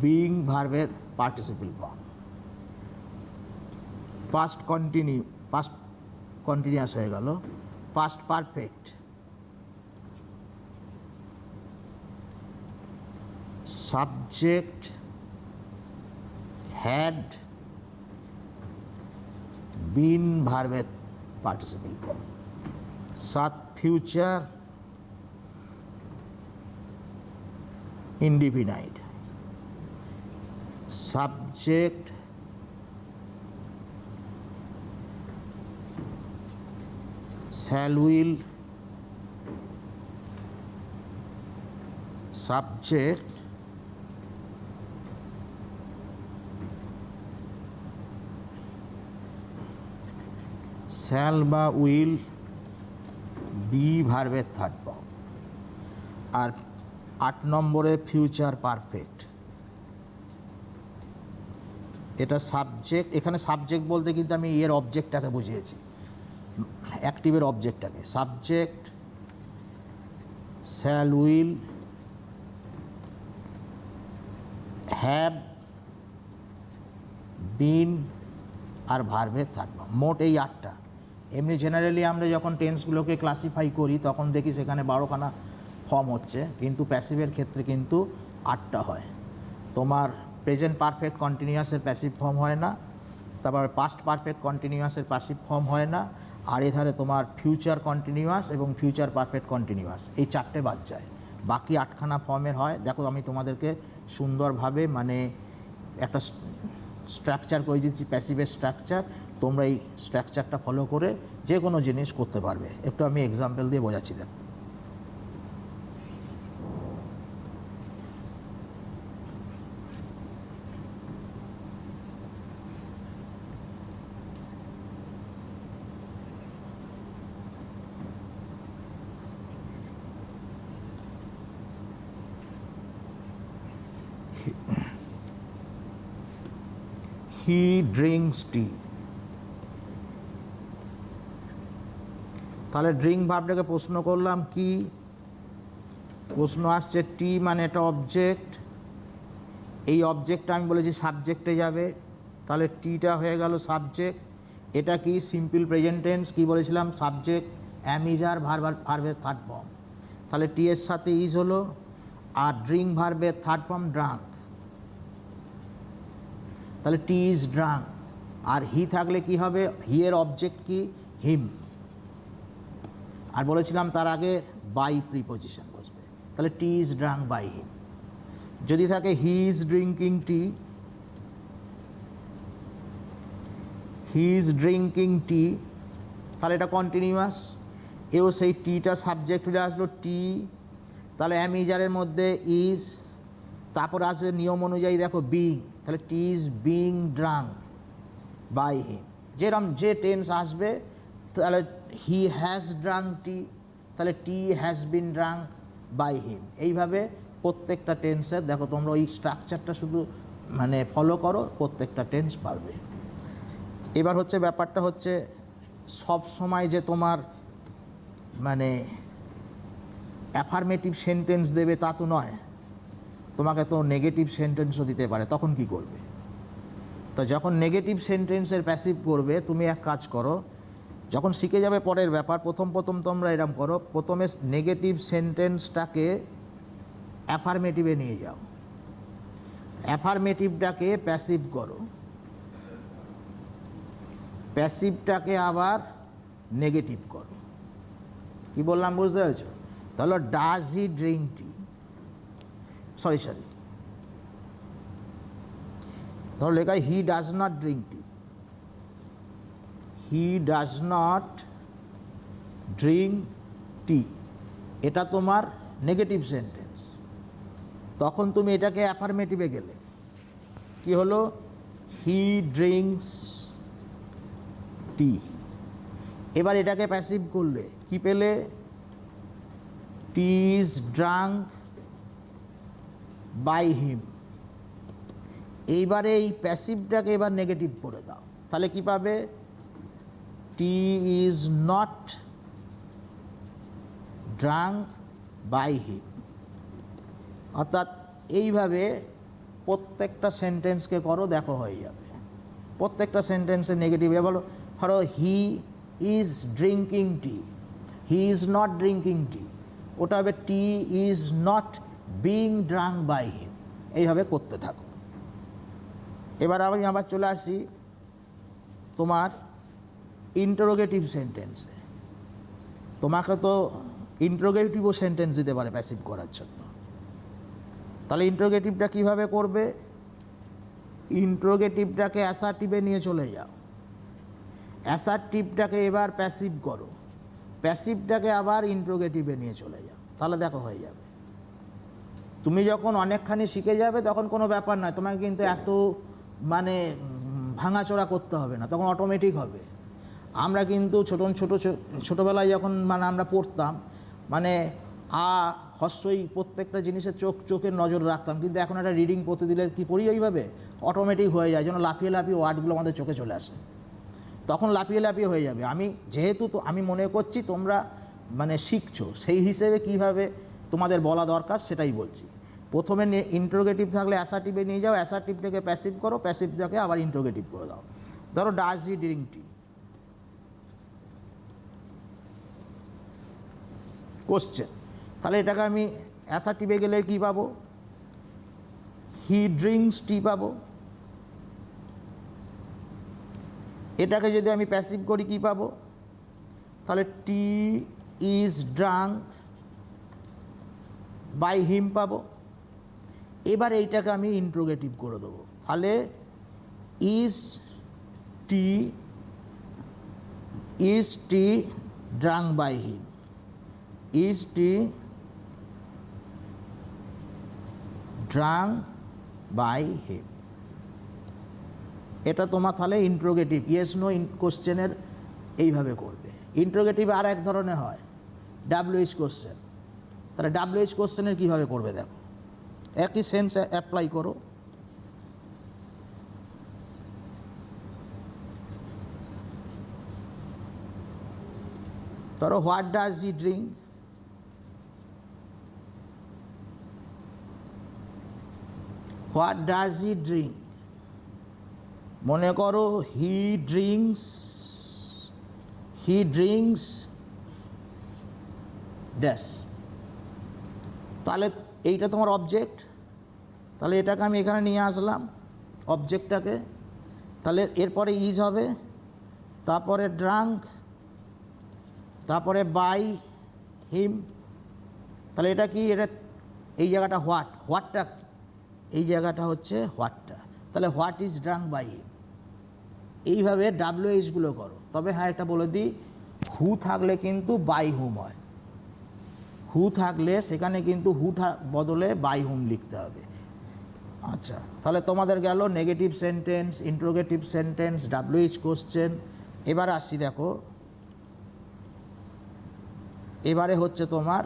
বিং ভার্বের পার্টিসিপল ফর্ম। পাস্ট কন্টিনিউয়াস হয়ে গেল। Past perfect, subject had been ভার্বের participle form. 7, future indefinite. Subject shall will, subject shall বা will বি ভার্বের থার্ড ফর্ম। আর 8 নম্বরে ফিউচার পারফেক্ট। এটা সাবজেক্ট, এখানে সাবজেক্ট বলতে কিন্তু আমি এর অবজেক্টটাকে বুঝিয়েছি, অ্যাক্টিভের অবজেক্টটাকে। Subject shall will have been আর ভার্বের থার্ড ফর্ম। মোট এই 8টা। এমনি জেনারেলি আমরা যখন টেন্সগুলোকে ক্লাসিফাই করি তখন দেখি সেখানে 12খানা ফর্ম হচ্ছে, কিন্তু প্যাসিভের ক্ষেত্রে কিন্তু 8টা হয়। তোমার প্রেজেন্ট পারফেক্ট কন্টিনিউয়াসের প্যাসিভ ফর্ম হয় না, তারপর পাস্ট পারফেক্ট কন্টিনিউয়াসের প্যাসিভ ফর্ম হয় না, আর এধারে তোমার ফিউচার কন্টিনিউয়াস এবং ফিউচার পারফেক্ট কন্টিনিউয়াস এই 4টে বাদ যায়, বাকি 8খানা ফর্মের হয়। দেখো আমি তোমাদেরকে সুন্দরভাবে মানে একটা স্ট্রাকচার করে দিচ্ছি, প্যাসিভের স্ট্রাকচার। তোমরা এই স্ট্রাকচারটা ফলো করে যে কোনো জিনিস করতে পারবে। একটু আমি এক্সাম্পল দিয়ে বোঝাচ্ছি। দেখো হি ড্রিঙ্কস টি, তাহলে ড্রিঙ্ক ভাবটাকে প্রশ্ন করলাম কি, প্রশ্ন আসছে টি মানে একটা অবজেক্ট, এই অবজেক্টটা আমি বলেছি সাবজেক্টে যাবে, তাহলে টিটা হয়ে গেল সাবজেক্ট। এটা কি সিম্পল প্রেজেন্ট টেন্স, কী বলেছিলাম সাবজেক্ট অ্যাম ইজ আর ভার্বের থার্ড ফর্ম, তাহলে টি এর সাথে ইজ হলো, আর ড্রিঙ্ক ভার্বের থার্ড ফর্ম ড্রাঙ্ক, তাহলে টি ইজ ড্রাঙ্ক। আর হি থাকলে কি হবে, হি এর অবজেক্ট কি হিম, আর বলেছিলাম তার আগে বাই প্রিপোজিশন বসবে, তাহলে টি ইজ ড্রাঙ্ক বাই হিম। যদি থাকে হি is drinking tea, he is drinking টি, তাহলে এটা কন্টিনিউয়াস, এও সেই টিটা সাবজেক্ট হয়ে আসলো টি, তাহলে অ্যামিজারের মধ্যে ইজ, তারপর আসবে নিয়ম অনুযায়ী দেখো বিং, তাহলে tea is being drunk by him. যেরকম যে টেন্স আসবে, তাহলে হি হ্যাজ ড্রাঙ্ক টি, তাহলে tea has been drunk by him. এইভাবে প্রত্যেকটা টেন্সের দেখো তোমরা ওই স্ট্রাকচারটা শুধু মানে ফলো করো, প্রত্যেকটা টেন্স পারবে। এবার হচ্ছে ব্যাপারটা হচ্ছে সব সময় যে তোমার মানে অ্যাফার্মেটিভ সেন্টেন্স দেবে তা তো নয়, তোমাকে তো নেগেটিভ সেন্টেন্সও দিতে পারে, তখন কি করবে? তো যখন নেগেটিভ সেন্টেন্সের প্যাসিভ করবে, তুমি এক কাজ করো, যখন শিখে যাবে পরের ব্যাপার, প্রথম তোমরা এরম করো, প্রথমে নেগেটিভ সেন্টেন্সটাকে অ্যাফার্মেটিভে নিয়ে যাও, অ্যাফার্মেটিভটাকে প্যাসিভ করো, প্যাসিভটাকে আবার নেগেটিভ করো। কি বললাম বুঝতে পেরেছো? তাহলে does he drink tea, sorry ধরো লেখা he does not drink tea, he does not drink tea, এটা তোমার নেগেটিভ সেন্টেন্স। তখন তুমি এটাকে অ্যাফার্মেটিভে গেলে কি হলো, হি ড্রিঙ্কস টি। এবার এটাকে প্যাসিভ করলে কি পেলে, টি ইজ ড্রাঙ্ক বাই হিম। এইবারে এই প্যাসিভটাকে এবার নেগেটিভ করে দাও, তাহলে কি পাবে, tea is not drunk by him. অর্থাৎ এইভাবে প্রত্যেকটা সেন্টেন্সকে করো, দেখো হয়ে যাবে। প্রত্যেকটা সেন্টেন্সে নেগেটিভ বলো, ধরো he is drinking tea, he is not drinking tea, ওটা হবে tea is not being drunk by him. এইভাবে করতে থাকো। এবার আমি আবার চলে আসি তোমার ইন্টারোগেটিভ সেন্টেন্সে। তোমাকে তো ইন্টারোগেটিভও সেন্টেন্স দিতে পারে প্যাসিভ করার জন্য, তাহলে ইন্টারোগেটিভটা কীভাবে করবে, ইন্টারোগেটিভটাকে অ্যাসার্টিভে নিয়ে চলে যাও, অ্যাসার্টিভটাকে এবার প্যাসিভ করো, প্যাসিভটাকে আবার ইন্টারোগেটিভে নিয়ে চলে যাও, তাহলে দেখো হয়ে যাবে। তুমি যখন অনেকখানি শিখে যাবে তখন কোনো ব্যাপার নয়, তোমাকে কিন্তু এত মানে ভাঙাচোরা করতে হবে না, তখন অটোমেটিক হবে। আমরা কিন্তু ছোটোবেলায় যখন মানে আমরা পড়তাম, মানে হস্যই প্রত্যেকটা জিনিসের চোখের নজর রাখতাম, কিন্তু এখন একটা রিডিং পড়তে দিলে কি পড়ি ওইভাবে অটোমেটিক হয়ে যায়, যেন লাফিয়ে ওয়ার্ডগুলো আমাদের চোখে চলে আসে, তখন লাফিয়ে হয়ে যাবে। যেহেতু আমি মনে করছি তোমরা মানে শিখছো, সেই হিসেবে কিভাবে তোমাদের বলা দরকার সেটাই বলছি। প্রথমে ইন্টারোগেটিভ থাকলে অ্যাসার্টিভে নিয়ে যাও, অ্যাসার্টিভটাকে প্যাসিভ করো, প্যাসিভটাকে আবার ইন্টারোগেটিভ করে দাও। ধরো does he drink tea, question, তাহলে এটাকে আমি অ্যাসার্টিভে গেলে কী পাবো, হি ড্রিঙ্কস টি পাবো। এটাকে যদি আমি প্যাসিভ করি কি পাবো? তাহলে tea is drunk by him পাবো। এবার এইটাকে আমি ইন্ট্রোগেটিভ করে দেবো। তাহলে is tea drunk by him, is tea drunk by him. এটা তোমার তাহলে ইন্ট্রোগেটিভ ইয়েস নো কোশ্চেনের এইভাবে করবে। ইন্ট্রোগেটিভ আর এক ধরনের হয় ডাব্লিউএইচ কোশ্চেন। তাহলে ডাব্লিউএইচ কোশ্চেনের কীভাবে করবে দেখো, একই সেন্স অ্যাপ্লাই করো। ধরো what does he drink, what does he drink, মনে করো হি ড্রিঙ্কস ড্যাশ। তাহলে এইটা তোমার অবজেক্ট, তাহলে এটাকে আমি এখানে নিয়ে আসলাম অবজেক্টটাকে। তাহলে এরপরে ইজ হবে, তারপরে ড্রাঙ্ক, তারপরে বাই হিম। তাহলে এটা কি, এটা এই জায়গাটা হোয়াটটা এই জায়গাটা হচ্ছে হোয়াটটা। তাহলে what is drunk by him. এইভাবে ডাব্লিউএইচগুলো করো। তবে হ্যাঁ, এটা বলে দিই, হু থাকলে কিন্তু বাই হুম হয়। হু থাকলে সেখানে কিন্তু বদলে বাই হুম লিখতে হবে। আচ্ছা, তাহলে তোমাদের গেল negative sentence, interrogative sentence, WH question. এবার আসছি দেখো, এবারে হচ্ছে তোমার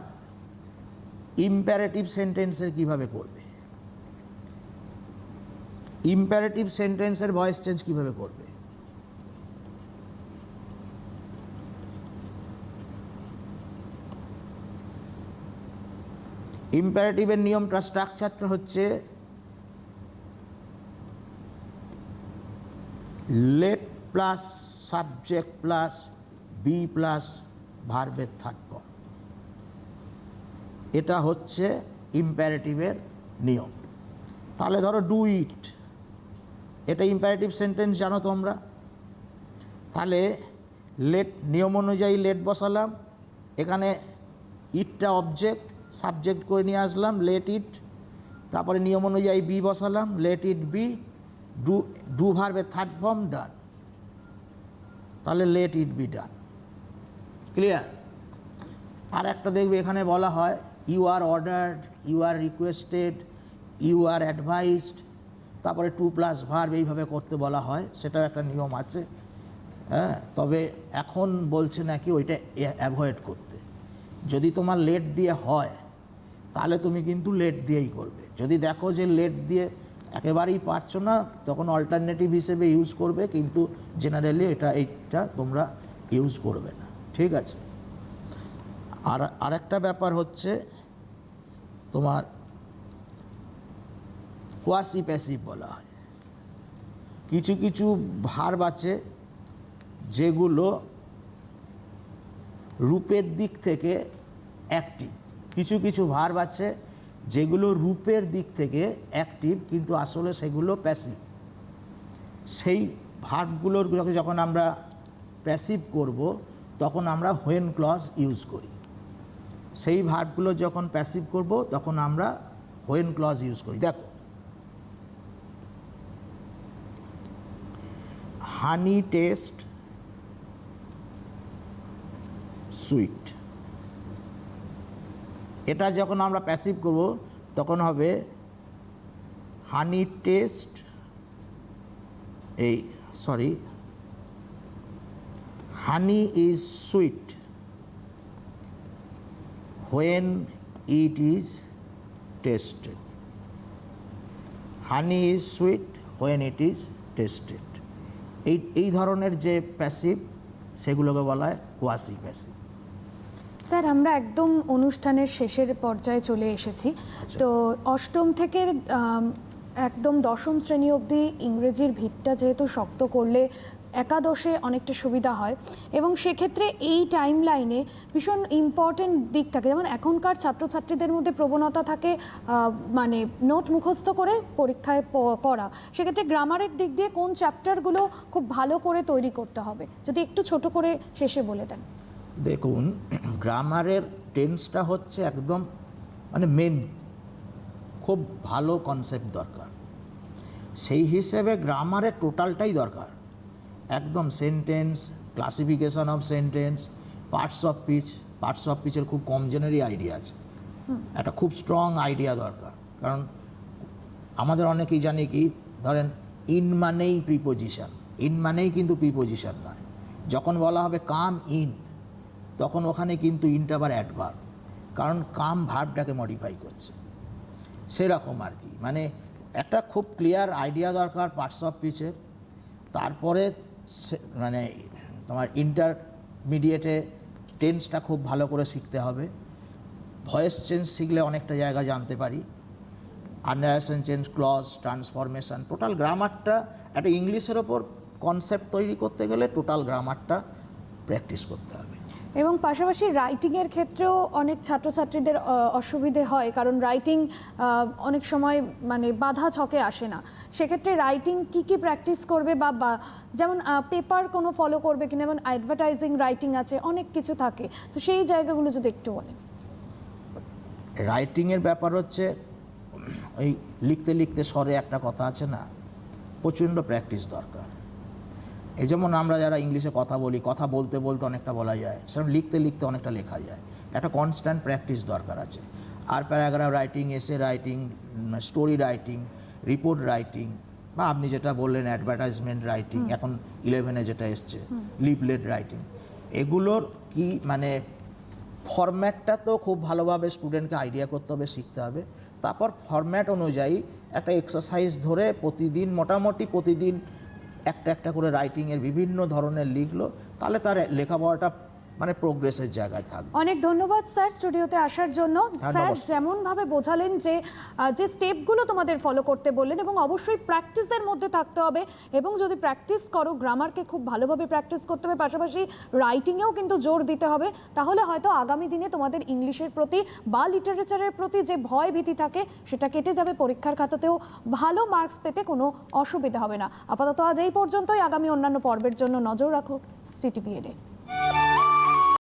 ইম্প্যারেটিভ সেন্টেন্সের কিভাবে করবে। ইম্প্যারেটিভ সেন্টেন্সের ভয়েস চেঞ্জ কিভাবে করবে। ইম্প্যারেটিভের নিয়মটা, স্ট্রাকচারটা হচ্ছে let plus subject plus be plus ভার্বের থার্ড ফর্ম। এটা হচ্ছে ইম্প্যারেটিভের নিয়ম। তাহলে ধরো ডু ইট, এটা ইম্প্যারেটিভ সেন্টেন্স জানো তোমরা। তাহলে লেট, নিয়ম অনুযায়ী লেট বসালাম, এখানে ইটটা অবজেক্ট, সাবজেক্ট করে নিয়ে আসলাম লেট ইট। তারপরে নিয়ম অনুযায়ী বি বসালাম, লেট ইট বি, ডু ভার্বের থার্ড ফর্ম ডান। তাহলে let it be done. Clear? আর একটা দেখবে এখানে বলা হয় you are ordered, you are requested, you are advised, তারপরে টু প্লাস ভার্ব এইভাবে করতে বলা হয়। সেটাও একটা নিয়ম আছে। হ্যাঁ, তবে এখন বলছে নাকি ওইটা অ্যাভয়েড করতে। যদি তোমার লেট দিয়ে হয় তাহলে তুমি কিন্তু লেট দিয়েই করবে। যদি দেখো যে লেট দিয়ে একেবারেই পারছো না, তখন অল্টারনেটিভ হিসেবে ইউজ করবে, কিন্তু জেনারেলি এইটা তোমরা ইউজ করবে না। ঠিক আছে? আর আরেকটা ব্যাপার হচ্ছে তোমার কোয়াসি প্যাসিভ বলা হয়। কিছু কিছু ভার্ব আছে যেগুলো রূপের দিক থেকে অ্যাক্টিভ, কিছু কিছু ভার্ব আছে যেগুলো রূপের দিক থেকে অ্যাক্টিভ কিন্তু আসলে সেগুলো প্যাসিভ। সেই ভার্বগুলোর যখন আমরা প্যাসিভ করব তখন আমরা হোয়েন ক্লজ ইউজ করি। সেই ভার্বগুলো যখন প্যাসিভ করব তখন আমরা হোয়েন ক্লজ ইউজ করি। দেখো, হানি টেস্ট সুইট, এটা যখন আমরা প্যাসিভ করব তখন হবে honey taste, honey is sweet when it is tasted. Honey is sweet when it is tasted. এই ধরনের যে প্যাসিভ সেগুলোকে বলা হয় কোয়াসি প্যাসিভ। স্যার, আমরা একদম অনুষ্ঠানের শেষের পর্যায়ে চলে এসেছি। তো অষ্টম থেকে একদম দশম শ্রেণী অবধি ইংরেজির ভিতটা যেহেতু শক্ত করলে একাদশে অনেকটা সুবিধা হয় এবং সেক্ষেত্রে এই টাইম লাইনে ভীষণ ইম্পর্টেন্ট দিক থাকে। যেমন এখনকার ছাত্রছাত্রীদের মধ্যে প্রবণতা থাকে মানে নোট মুখস্থ করে পরীক্ষায় করা, সেক্ষেত্রে গ্রামারের দিক দিয়ে কোন চ্যাপ্টারগুলো খুব ভালো করে তৈরি করতে হবে, যদি একটু ছোট করে শেষে বলে দেন। দেখুন, গ্রামারের টেন্সটা হচ্ছে একদম মানে মেন, খুব ভালো কনসেপ্ট দরকার। সেই হিসেবে গ্রামারের টোটালটাই দরকার, একদম sentence, classification of sentence, parts of পিচের খুব কম জনেরই আইডিয়া আছে। একটা খুব স্ট্রং আইডিয়া দরকার, কারণ আমাদের অনেকেই জানি কি, ধরেন ইন মানেই প্রিপোজিশন, ইন মানেই কিন্তু প্রিপোজিশন নয়। যখন বলা হবে কাম ইন, তখন ওখানে কিন্তু ইনটা আবার অ্যাডভার্ব, কারণ কাম ভার্বটাকে মডিফাই করছে। সেরকম আর কি, মানে একটা খুব ক্লিয়ার আইডিয়া দরকার পার্টস অফ পিচের। তারপরে মানে তোমার ইন্টারমিডিয়েটে টেন্সটা খুব ভালো করে শিখতে হবে। ভয়েস চেঞ্জ শিখলে অনেকটা জায়গা জানতে পারি। Understand change, clause, transformation, total গ্রামারটা একটা ইংলিশের ওপর কনসেপ্ট তৈরি করতে গেলে টোটাল গ্রামারটা প্র্যাকটিস করতে হবে। এবং পাশাপাশি রাইটিংয়ের ক্ষেত্রেও অনেক ছাত্রছাত্রীদের অসুবিধে হয়, কারণ রাইটিং অনেক সময় মানে বাধা ছকে আসে না। সেক্ষেত্রে রাইটিং কি প্র্যাকটিস করবে, বা যেমন পেপার কোনো ফলো করবে কিনা, যেমন অ্যাডভার্টাইজিং রাইটিং আছে, অনেক কিছু থাকে, তো সেই জায়গাগুলো যদি একটু বলেন। রাইটিংয়ের ব্যাপার হচ্ছে ওই লিখতে লিখতে স্বরে একটা কথা আছে না, প্রচণ্ড প্র্যাকটিস দরকার। এই যেমন আমরা যারা ইংলিশে কথা বলি, কথা বলতে বলতে অনেকটা বলা যায়, সেরকম লিখতে লিখতে অনেকটা লেখা যায়। একটা কনস্ট্যান্ট প্র্যাকটিস দরকার আছে। আর paragraph writing, essay writing, story writing, report writing, বা আপনি যেটা বললেন অ্যাডভার্টাইজমেন্ট রাইটিং, এখন 11-এ যেটা এসছে লিফলেট রাইটিং, এগুলোর কি মানে ফরম্যাটটা তো খুব ভালোভাবে স্টুডেন্টকে আইডিয়া করতে হবে, শিখতে হবে। তারপর ফরম্যাট অনুযায়ী একটা এক্সারসাইজ ধরে প্রতিদিন মোটামুটি প্রতিদিন একটা একটা করে রাইটিংয়ের বিভিন্ন ধরনের লিখলো, তাহলে তার লেখাপড়াটা মানে প্রোগ্রেসের জায়গায় থাকবে। অনেক ধন্যবাদ স্যার স্টুডিওতে আসার জন্য। স্যার যেমনভাবে বোঝালেন যে স্টেপগুলো তোমাদের ফলো করতে বললেন, এবং অবশ্যই প্র্যাকটিসের মধ্যে থাকতে হবে, এবং যদি প্র্যাকটিস করো গ্রামারকে খুব ভালোভাবে প্র্যাকটিস করতে হবে, পাশাপাশি রাইটিংয়েও কিন্তু জোর দিতে হবে, তাহলে হয়তো আগামী দিনে তোমাদের ইংলিশের প্রতি বা লিটারেচারের প্রতি যে ভয় ভীতি থাকে সেটা কেটে যাবে, পরীক্ষার খাতাতেও ভালো মার্কস পেতে কোনো অসুবিধা হবে না। আপাতত আজ এই পর্যন্তই। আগামী অন্যান্য পর্বের জন্য নজর রাখো সিটিভিএনে।